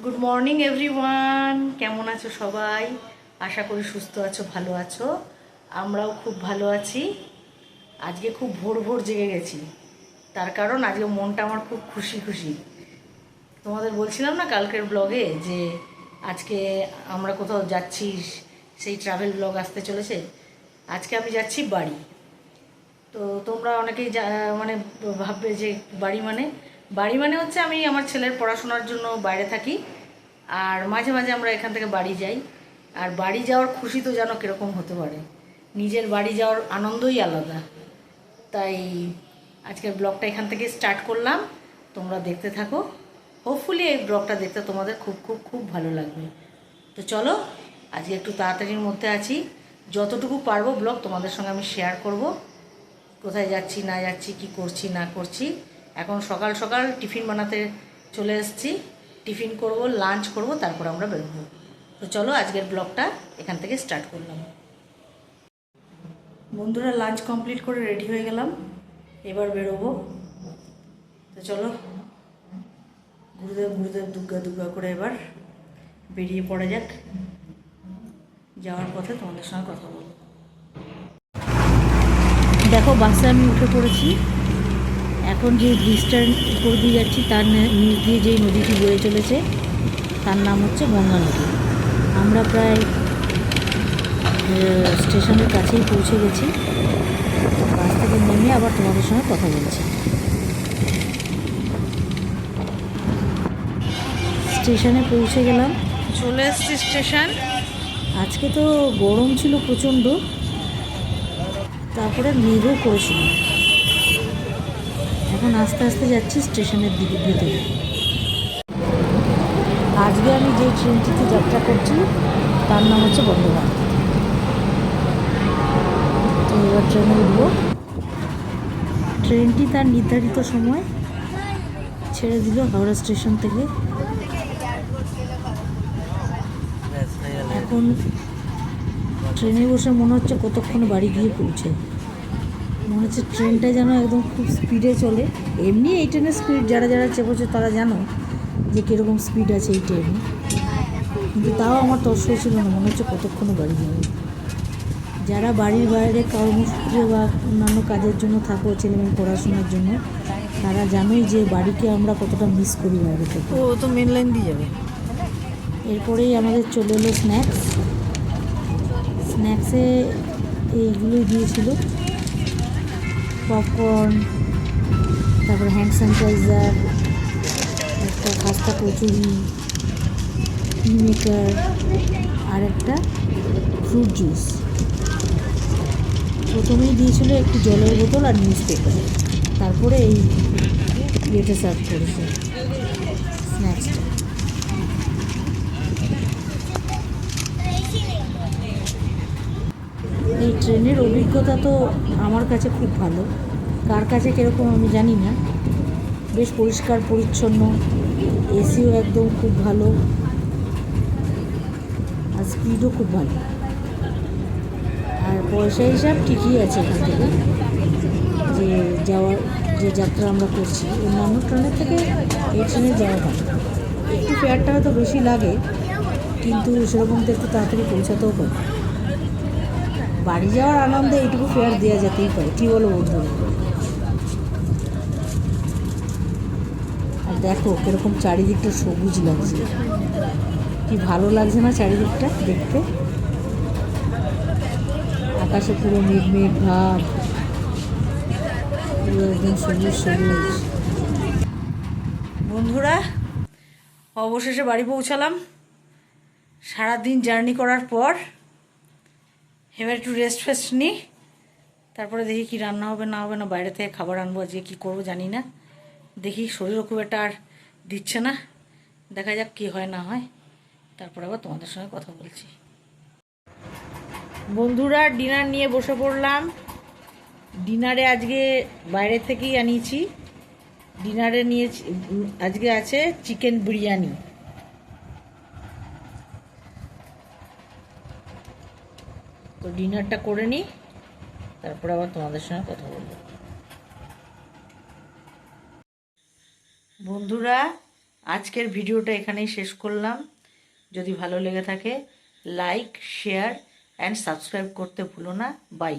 Good morning everyone, কেমন আছো সবাই? আশা করি সুস্থ আছো, ভালো আছো। আমরাও খুব ভালো আছি। আজকে খুব ভোর ভোর জেগে গেছি, তার কারণ আজকে মনটা আমার খুব খুশি খুশি। তোমাদের বলছিলাম না কালকের ব্লগে যে আজকে আমরা কোথাও যাচ্ছি, সেই ট্রাভেল ব্লগ আসতে চলেছে। আজকে আমি যাচ্ছি বাড়ি। তো তোমরা অনেকেই মানে ভাববে যে বাড়ি মানে হচ্ছে আমি আমার ছেলের পড়াশোনার জন্য বাইরে থাকি, আর মাঝে মাঝে আমরা এখান থেকে বাড়ি যাই। আর বাড়ি যাওয়ার খুশি তো জানো কীরকম হতে পারে, নিজের বাড়ি যাওয়ার আনন্দই আলাদা। তাই আজকের ব্লগটা এখান থেকে স্টার্ট করলাম, তোমরা দেখতে থাকো। হোপফুলি এই ব্লগটা দেখতে তোমাদের খুব খুব খুব ভালো লাগবে। তো চলো, আজকে একটু তাড়াতাড়ির মধ্যে আছি, যতটুকু পারবো ব্লগ তোমাদের সঙ্গে আমি শেয়ার করব। কোথায় যাচ্ছি না যাচ্ছি, কি করছি না করছি। এখন সকাল সকাল টিফিন বানাতে চলে এসেছি, টিফিন করব, লাঞ্চ করব, তারপর আমরা বেরোবো। তো চলো আজকের ব্লগটা এখান থেকে স্টার্ট করলাম। বন্ধুরা, লাঞ্চ কমপ্লিট করে রেডি হয়ে গেলাম, এবার বেরোবো। তো চলো, গুরুদেব গুরুদেব দুর্গা দুর্গা করে এবার বেরিয়ে পড়া যাক। যাওয়ার পথে তোমাদের সঙ্গে কথা বলবো। দেখো, বাসে আমি উঠে পড়েছি। এখন যে ব্রিজটার উপর দিয়ে যাচ্ছি তার নিচ দিয়ে যেই নদীটি বয়ে চলেছে তার নাম হচ্ছে গঙ্গা নদী। আমরা প্রায় স্টেশনের কাছেই পৌঁছে গেছি। বাস থেকে নেমে আবার তোমাদের সঙ্গে কথা বলছি। স্টেশনে পৌঁছে গেলাম, চলে এসছি স্টেশন। আজকে তো গরম ছিল প্রচণ্ড, তারপরে মেঘও করেছিল। এখন আস্তে আস্তে যাচ্ছি স্টেশনের দিকে ভেতরে। আজকে আমি যে ট্রেনটিতে যাত্রা করছি তার নাম হচ্ছে বন্দে ভারত। তো এবার ট্রেনে উঠবো। ট্রেনটি তার নির্ধারিত সময় ছেড়ে দিল হাওড়া স্টেশন থেকে। এখন ট্রেনে বসে মনে হচ্ছে কতক্ষণ বাড়ি গিয়ে পৌঁছে। মনে হচ্ছে ট্রেনটা যেন একদম খুব স্পিডে চলে। এমনি এই ট্রেনের স্পিড যারা যারা চেপেছে তারা জানো যে কীরকম স্পিড আছে এই ট্রেনে, কিন্তু তাও আমার তর্স হয়েছিল না, মনে হচ্ছে কতক্ষণ বাড়ি যাবে। যারা বাড়ির বাইরে কর্মসূত্রে বা অন্যান্য কাজের জন্য থাকো, ছেলেমেয়ে পড়াশোনার জন্য, তারা জানোই যে বাড়িকে আমরা কতটা মিস করি বাইরে থেকে। ও তো মেন লাইন দিয়ে যাবে। এরপরেই আমাদের চলে এলো স্ন্যাক্স। স্ন্যাক্সে এইগুলোই দিয়েছিল, পপকর্ন, তারপরে হ্যান্ড স্যানিটাইজার, একটা খাস্তা কচুরি, টি মেকার, আর একটা ফ্রুট জুস। প্রথমেই দিয়েছিল একটি জলের বোতল আর নিউজ পেপার, তারপরে এই ইয়েটা সার্ভ করেছে স্ন্যাক্সটা। এই ট্রেনের অভিজ্ঞতা তো আমার কাছে খুব ভালো, কার কাছে কীরকম আমি জানি না। বেশ পরিষ্কার পরিচ্ছন্ন, এসিও একদম খুব ভালো, আর স্পিডও খুব ভালো। আর পয়সা হিসাব ঠিকই আছে এখান থেকে, যে যাওয়ার যে যাত্রা আমরা করছি অন্যান্য ট্রেনের থেকে এই ট্রেনে যাওয়া ভালো। একটু ফেয়ারটা হয়তো বেশি লাগে, কিন্তু সেরকম তো একটু তাড়াতাড়ি পৌঁছাতেও পারে। বাড়ি যাওয়ার আনন্দে এইটুকু ফেয়ার দেওয়া যেতেই পারে, কী বলো বন্ধুরা? আর দেখো কীরকম চারিদিকটা সবুজ লাগছে, কি ভালো লাগছে না চারিদিকটা দেখতে? আকাশে পুরো মেঘ মেঘ ভাব, পুরো একদম সবুজ সবুজ। বন্ধুরা, অবশেষে বাড়ি পৌঁছালাম। সারাদিন জার্নি করার পর এবার একটু রেস্ট ফেস্ট নিই, তারপরে দেখি কি রান্না হবে না হবে, না বাইরে থেকে খাবার আনবো। আজকে কী করবো জানি না, দেখি শরীরও খুব একটা আর দিচ্ছে না, দেখা যাক কী হয় না হয়, তারপর আবার তোমাদের সঙ্গে কথা বলছি। বন্ধুরা, ডিনার নিয়ে বসে পড়লাম। ডিনারে আজকে বাইরে থেকেই আনিয়েছি। ডিনারে নিয়েছি, আজকে আছে চিকেন বিরিয়ানি। তো ডিনারটা করে নিই, তারপর আবার তোমাদের সঙ্গে কথা বলবো। বন্ধুরা, আজকের ভিডিওটা এখানেই শেষ করলাম। যদি ভালো লেগে থাকে লাইক, শেয়ার অ্যান্ড সাবস্ক্রাইব করতে ভুলো না। বাই।